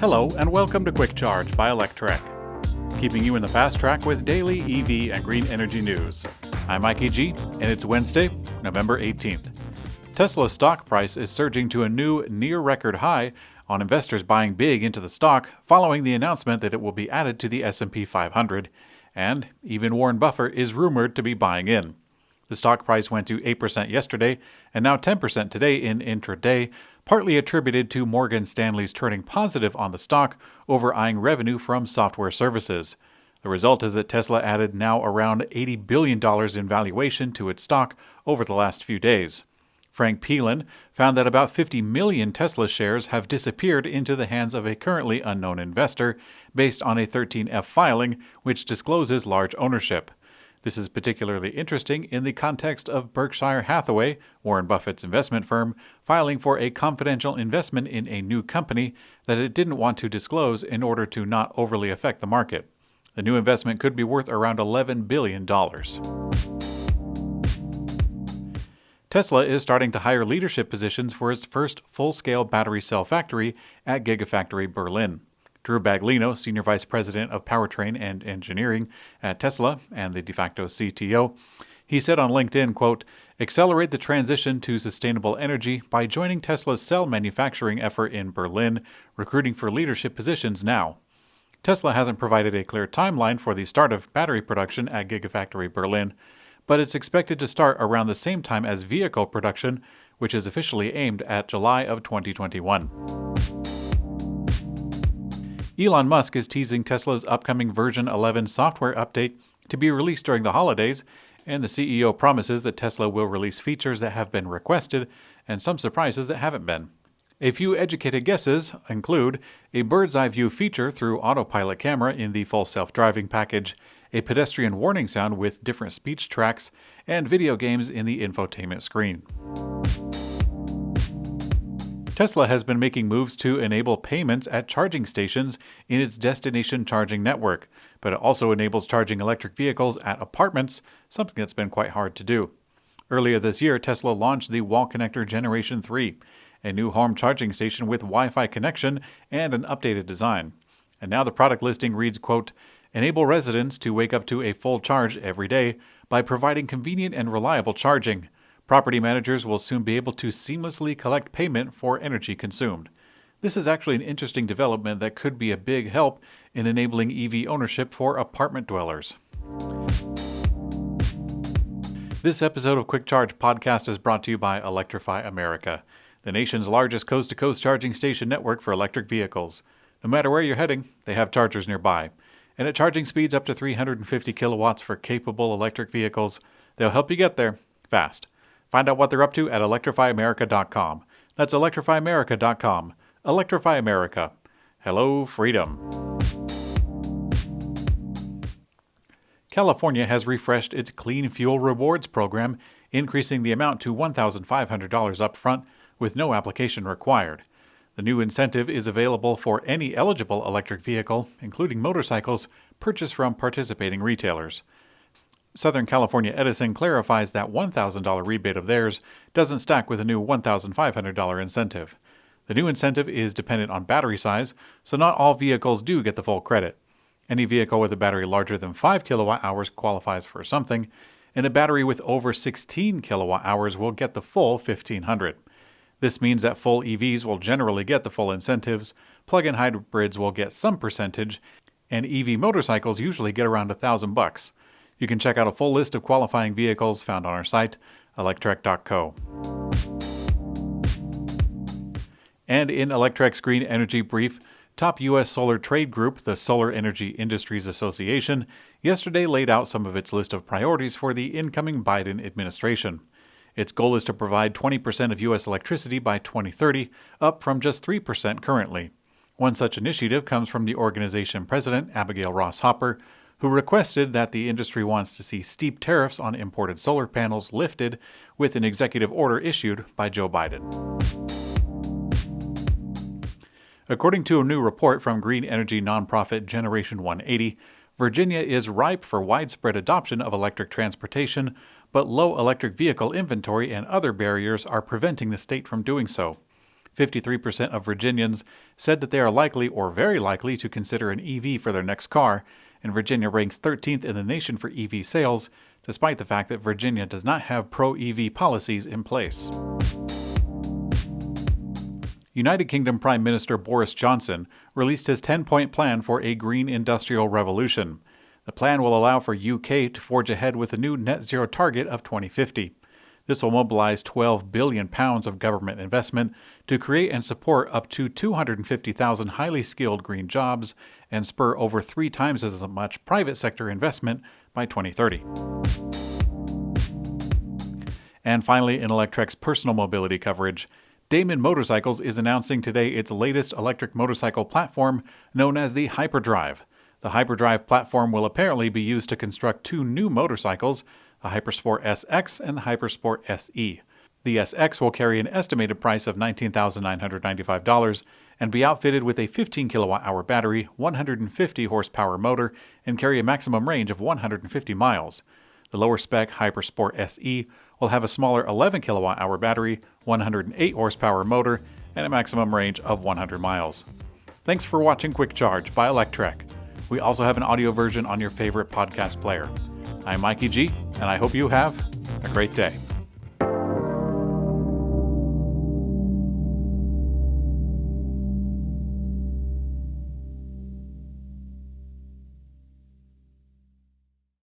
Hello and welcome to Quick Charge by Electrek, keeping you in the fast track with daily EV and green energy news. I'm Mikey G, and it's Wednesday, November 18th. Tesla's stock price is surging to a new near-record high on investors buying big into the stock following the announcement that it will be added to the S&P 500, and even Warren Buffett is rumored to be buying in. The stock price went to 8% yesterday and now 10% today in intraday, partly attributed to Morgan Stanley's turning positive on the stock over eyeing revenue from software services. The result is that Tesla added now around $80 billion in valuation to its stock over the last few days. Frank Pelan found that about 50 million Tesla shares have disappeared into the hands of a currently unknown investor based on a 13F filing, which discloses large ownership. This is particularly interesting in the context of Berkshire Hathaway, Warren Buffett's investment firm, filing for a confidential investment in a new company that it didn't want to disclose in order to not overly affect the market. The new investment could be worth around $11 billion. Tesla is starting to hire leadership positions for its first full-scale battery cell factory at Gigafactory Berlin. Drew Baglino, Senior Vice President of Powertrain and Engineering at Tesla and the de facto CTO, he said on LinkedIn, quote, "Accelerate the transition to sustainable energy by joining Tesla's cell manufacturing effort in Berlin, recruiting for leadership positions now." Tesla hasn't provided a clear timeline for the start of battery production at Gigafactory Berlin, but it's expected to start around the same time as vehicle production, which is officially aimed at July of 2021. Elon Musk is teasing Tesla's upcoming version 11 software update to be released during the holidays, and the CEO promises that Tesla will release features that have been requested and some surprises that haven't been. A few educated guesses include a bird's-eye view feature through autopilot camera in the full self-driving package, a pedestrian warning sound with different speech tracks, and video games in the infotainment screen. Tesla has been making moves to enable payments at charging stations in its destination charging network, but it also enables charging electric vehicles at apartments, something that's been quite hard to do. Earlier this year, Tesla launched the Wall Connector Generation 3, a new home charging station with Wi-Fi connection and an updated design. And now the product listing reads, quote, "Enable residents to wake up to a full charge every day by providing convenient and reliable charging. Property managers will soon be able to seamlessly collect payment for energy consumed." This is actually an interesting development that could be a big help in enabling EV ownership for apartment dwellers. This episode of Quick Charge Podcast is brought to you by Electrify America, the nation's largest coast-to-coast charging station network for electric vehicles. No matter where you're heading, they have chargers nearby. And at charging speeds up to 350 kilowatts for capable electric vehicles, they'll help you get there fast. Find out what they're up to at electrifyamerica.com. That's electrifyamerica.com. Electrify America. Hello, freedom. California has refreshed its Clean Fuel Rewards program, increasing the amount to $1,500 up front with no application required. The new incentive is available for any eligible electric vehicle, including motorcycles, purchased from participating retailers. Southern California Edison clarifies that $1,000 rebate of theirs doesn't stack with a new $1,500 incentive. The new incentive is dependent on battery size, so not all vehicles do get the full credit. Any vehicle with a battery larger than 5 kilowatt hours qualifies for something, and a battery with over 16 kilowatt hours will get the full $1,500. This means that full EVs will generally get the full incentives, plug-in hybrids will get some percentage, and EV motorcycles usually get around $1,000. You can check out a full list of qualifying vehicles found on our site, electrek.co. And in Electrek's Green Energy Brief, top U.S. solar trade group, the Solar Energy Industries Association, yesterday laid out some of its list of priorities for the incoming Biden administration. Its goal is to provide 20% of U.S. electricity by 2030, up from just 3% currently. One such initiative comes from the organization president, Abigail Ross Hopper, who requested that the industry wants to see steep tariffs on imported solar panels lifted with an executive order issued by Joe Biden. According to a new report from green energy nonprofit Generation 180, Virginia is ripe for widespread adoption of electric transportation, but low electric vehicle inventory and other barriers are preventing the state from doing so. 53% of Virginians said that they are likely or very likely to consider an EV for their next car, and Virginia ranks 13th in the nation for EV sales, despite the fact that Virginia does not have pro-EV policies in place. United Kingdom Prime Minister Boris Johnson released his 10-point plan for a green industrial revolution. The plan will allow for UK to forge ahead with a new net zero target of 2050. This will mobilize £12 billion of government investment to create and support up to 250,000 highly skilled green jobs and spur over 3 times as much private sector investment by 2030. And finally, in Electrek's personal mobility coverage, Damon Motorcycles is announcing today its latest electric motorcycle platform known as the Hyperdrive. The Hyperdrive platform will apparently be used to construct 2 new motorcycles, the Hypersport SX and the Hypersport SE. The SX will carry an estimated price of $19,995 and be outfitted with a 15 kilowatt-hour battery, 150 horsepower motor, and carry a maximum range of 150 miles. The lower-spec Hypersport SE will have a smaller 11 kilowatt-hour battery, 108 horsepower motor, and a maximum range of 100 miles. Thanks for watching Quick Charge by Electrek. We also have an audio version on your favorite podcast player. I'm Mikey G, and I hope you have a great day.